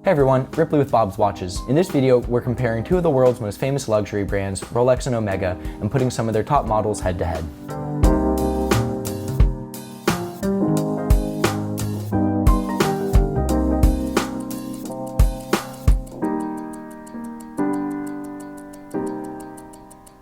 Hey everyone, Ripley with Bob's Watches. In this video, we're comparing two of the world's most famous luxury brands, Rolex and Omega, and putting some of their top models head to head.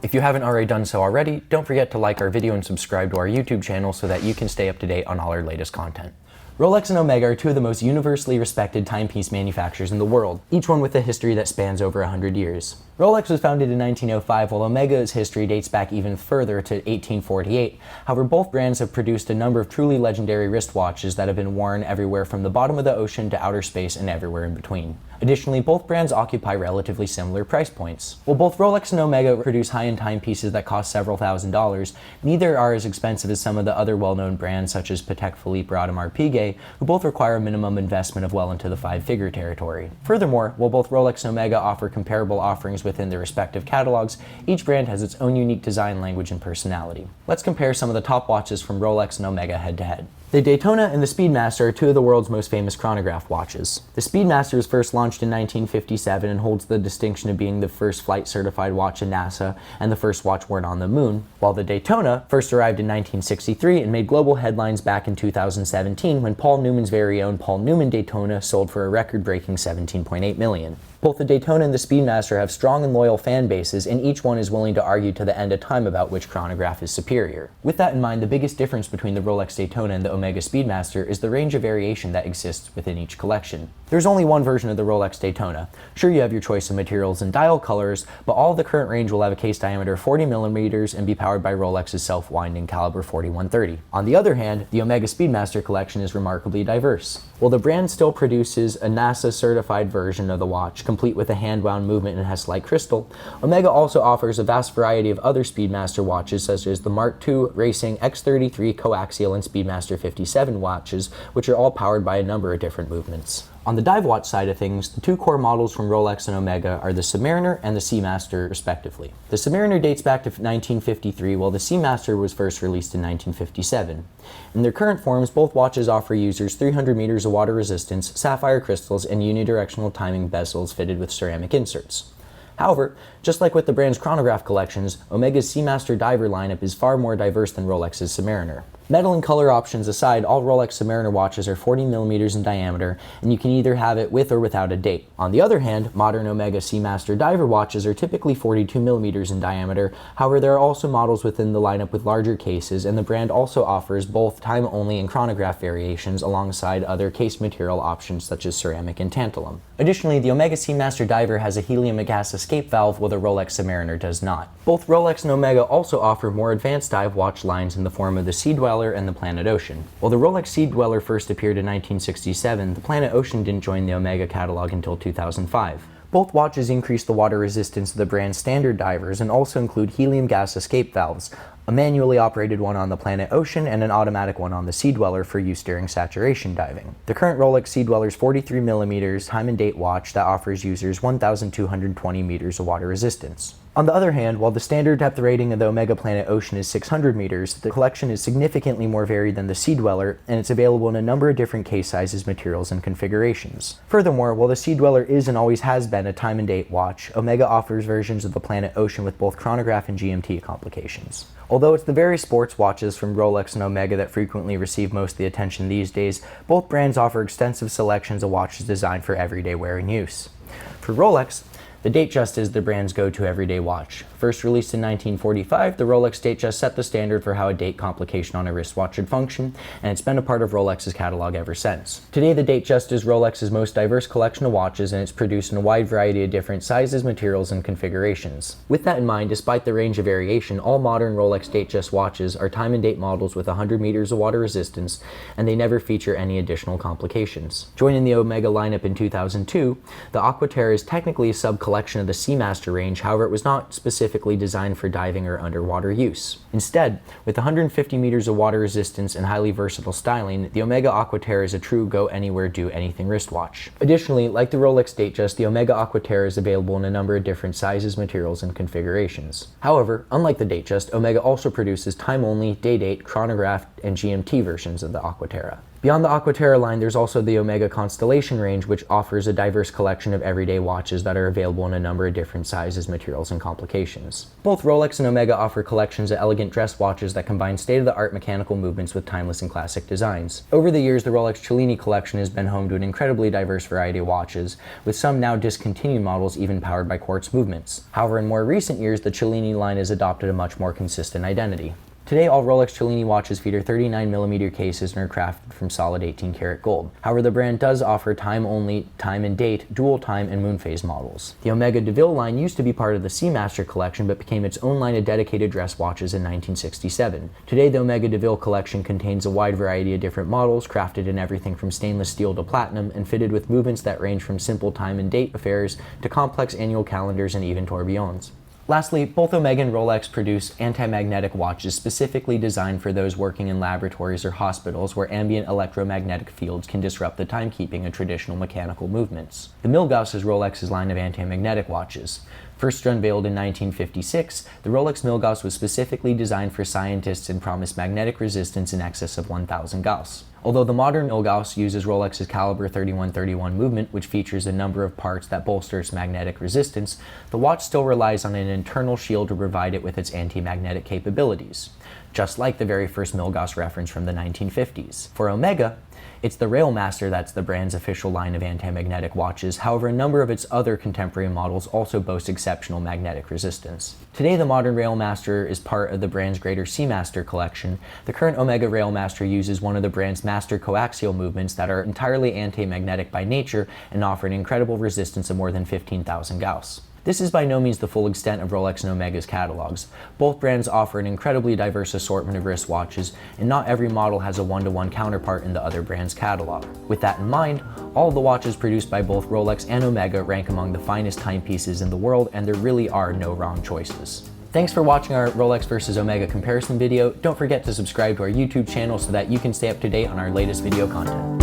If you haven't already done so already, don't forget to like our video and subscribe to our YouTube channel so that you can stay up to date on all our latest content. Rolex and Omega are two of the most universally respected timepiece manufacturers in the world, each one with a history that spans over 100 years. Rolex was founded in 1905, while Omega's history dates back even further to 1848. However, both brands have produced a number of truly legendary wristwatches that have been worn everywhere from the bottom of the ocean to outer space and everywhere in between. Additionally, both brands occupy relatively similar price points. While both Rolex and Omega produce high-end timepieces that cost several $1,000s, neither are as expensive as some of the other well-known brands such as Patek Philippe or Audemars Piguet, who both require a minimum investment of well into the five-figure territory. Furthermore, while both Rolex and Omega offer comparable offerings within their respective catalogs, each brand has its own unique design language and personality. Let's compare some of the top watches from Rolex and Omega head-to-head. The Daytona and the Speedmaster are two of the world's most famous chronograph watches. The Speedmaster was first launched in 1957 and holds the distinction of being the first flight-certified watch in NASA and the first watch worn on the moon, while the Daytona first arrived in 1963 and made global headlines back in 2017 when Paul Newman's very own Paul Newman Daytona sold for a record-breaking $17.8 million. Both the Daytona and the Speedmaster have strong and loyal fan bases, and each one is willing to argue to the end of time about which chronograph is superior. With that in mind, the biggest difference between the Rolex Daytona and the Omega Speedmaster is the range of variation that exists within each collection. There's only one version of the Rolex Daytona. Sure, you have your choice of materials and dial colors, but all of the current range will have a case diameter of 40mm and be powered by Rolex's self-winding caliber 4130. On the other hand, the Omega Speedmaster collection is remarkably diverse. While the brand still produces a NASA-certified version of the watch, complete with a hand-wound movement and Hess-like crystal, Omega also offers a vast variety of other Speedmaster watches such as the Mark II Racing X33 coaxial and Speedmaster 57 watches, which are all powered by a number of different movements. On the dive watch side of things, the two core models from Rolex and Omega are the Submariner and the Seamaster, respectively. The Submariner dates back to 1953, while the Seamaster was first released in 1957. In their current forms, both watches offer users 300 meters of water resistance, sapphire crystals, and unidirectional timing bezels fitted with ceramic inserts. However, just like with the brand's chronograph collections, Omega's Seamaster diver lineup is far more diverse than Rolex's Submariner. Metal and color options aside, all Rolex Submariner watches are 40mm in diameter, and you can either have it with or without a date. On the other hand, modern Omega Seamaster diver watches are typically 42mm in diameter. However, there are also models within the lineup with larger cases, and the brand also offers both time-only and chronograph variations alongside other case material options such as ceramic and tantalum. Additionally, the Omega Seamaster diver has a helium gas escape valve, while the Rolex Submariner does not. Both Rolex and Omega also offer more advanced dive watch lines in the form of the Sea Dweller and the Planet Ocean. While the Rolex Sea Dweller first appeared in 1967, the Planet Ocean didn't join the Omega catalog until 2005. Both watches increase the water resistance of the brand's standard divers and also include helium gas escape valves, a manually operated one on the Planet Ocean and an automatic one on the Sea Dweller for use during saturation diving. The current Rolex Sea Dweller's 43mm time and date watch that offers users 1,220 meters of water resistance. On the other hand, while the standard depth rating of the Omega Planet Ocean is 600 meters, the collection is significantly more varied than the Sea Dweller, and it's available in a number of different case sizes, materials, and configurations. Furthermore, while the Sea Dweller is and always has been a time and date watch, Omega offers versions of the Planet Ocean with both chronograph and GMT complications. Although it's the very sports watches from Rolex and Omega that frequently receive most of the attention these days, both brands offer extensive selections of watches designed for everyday wear and use. For Rolex, the Datejust is the brand's go-to everyday watch. First released in 1945, the Rolex Datejust set the standard for how a date complication on a wristwatch should function, and it's been a part of Rolex's catalog ever since. Today, the Datejust is Rolex's most diverse collection of watches, and it's produced in a wide variety of different sizes, materials, and configurations. With that in mind, despite the range of variation, all modern Rolex Datejust watches are time and date models with 100 meters of water resistance, and they never feature any additional complications. Joining the Omega lineup in 2002, the Aqua Terra is technically a sub-collection of the Seamaster range, however it was not specifically designed for diving or underwater use. Instead, with 150 meters of water resistance and highly versatile styling, the Omega Aqua Terra is a true go-anywhere, do-anything wristwatch. Additionally, like the Rolex Datejust, the Omega Aqua Terra is available in a number of different sizes, materials, and configurations. However, unlike the Datejust, Omega also produces time-only, day-date, chronograph, and GMT versions of the Aqua Terra. Beyond the Aqua Terra line, there's also the Omega Constellation range, which offers a diverse collection of everyday watches that are available in a number of different sizes, materials, and complications. Both Rolex and Omega offer collections of elegant dress watches that combine state-of-the-art mechanical movements with timeless and classic designs. Over the years, the Rolex Cellini collection has been home to an incredibly diverse variety of watches, with some now discontinued models even powered by quartz movements. However, in more recent years, the Cellini line has adopted a much more consistent identity. Today, all Rolex Cellini watches feature 39mm cases and are crafted from solid 18-karat gold. However, the brand does offer time-only, time and date, dual time, and moon phase models. The Omega Deville line used to be part of the Speedmaster collection, but became its own line of dedicated dress watches in 1967. Today, the Omega Deville collection contains a wide variety of different models, crafted in everything from stainless steel to platinum, and fitted with movements that range from simple time and date affairs to complex annual calendars and even tourbillons. Lastly, both Omega and Rolex produce anti-magnetic watches specifically designed for those working in laboratories or hospitals where ambient electromagnetic fields can disrupt the timekeeping of traditional mechanical movements. The Milgauss is Rolex's line of anti-magnetic watches. First unveiled in 1956, the Rolex Milgauss was specifically designed for scientists and promised magnetic resistance in excess of 1,000 Gauss. Although the modern Milgauss uses Rolex's caliber 3131 movement, which features a number of parts that bolster its magnetic resistance, the watch still relies on an internal shield to provide it with its anti-magnetic capabilities, just like the very first Milgauss reference from the 1950s. For Omega, it's the Railmaster that's the brand's official line of anti-magnetic watches. However, a number of its other contemporary models also boast exceptional magnetic resistance. Today, the modern Railmaster is part of the brand's greater Speedmaster collection. The current Omega Railmaster uses one of the brand's master coaxial movements that are entirely anti-magnetic by nature and offer an incredible resistance of more than 15,000 Gauss. This is by no means the full extent of Rolex and Omega's catalogs. Both brands offer an incredibly diverse assortment of wristwatches, and not every model has a one-to-one counterpart in the other brand's catalog. With that in mind, all of the watches produced by both Rolex and Omega rank among the finest timepieces in the world, and there really are no wrong choices. Thanks for watching our Rolex versus Omega comparison video. Don't forget to subscribe to our YouTube channel so that you can stay up to date on our latest video content.